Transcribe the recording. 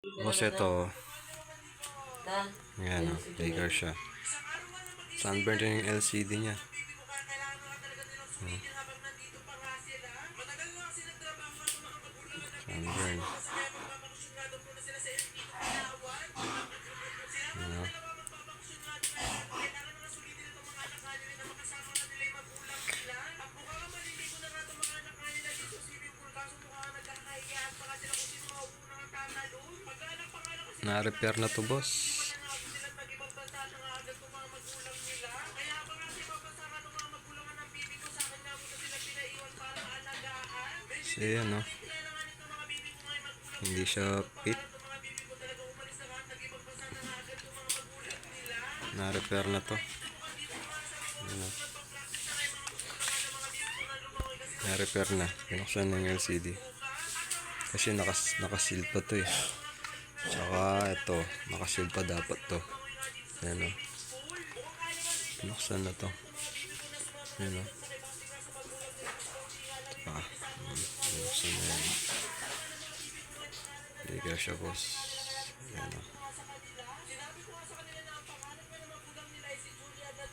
Boss, ito. Ayan o, Laker siya. Sunburn din yung LCD niya. Sunburn. Ano? Na-repair na to, boss. Kasi ano, hindi siya fit. Na-repair na to. Ano? Na-repair na. Pinuksan ng LCD. Kasi nakasil pa to eh. Tsaka ito, nakasil pa dapat to. Ayan o. Pinuksan na to. Ayan o. Pinuksan na yan. Hindi ka siya, boss. Ayan o.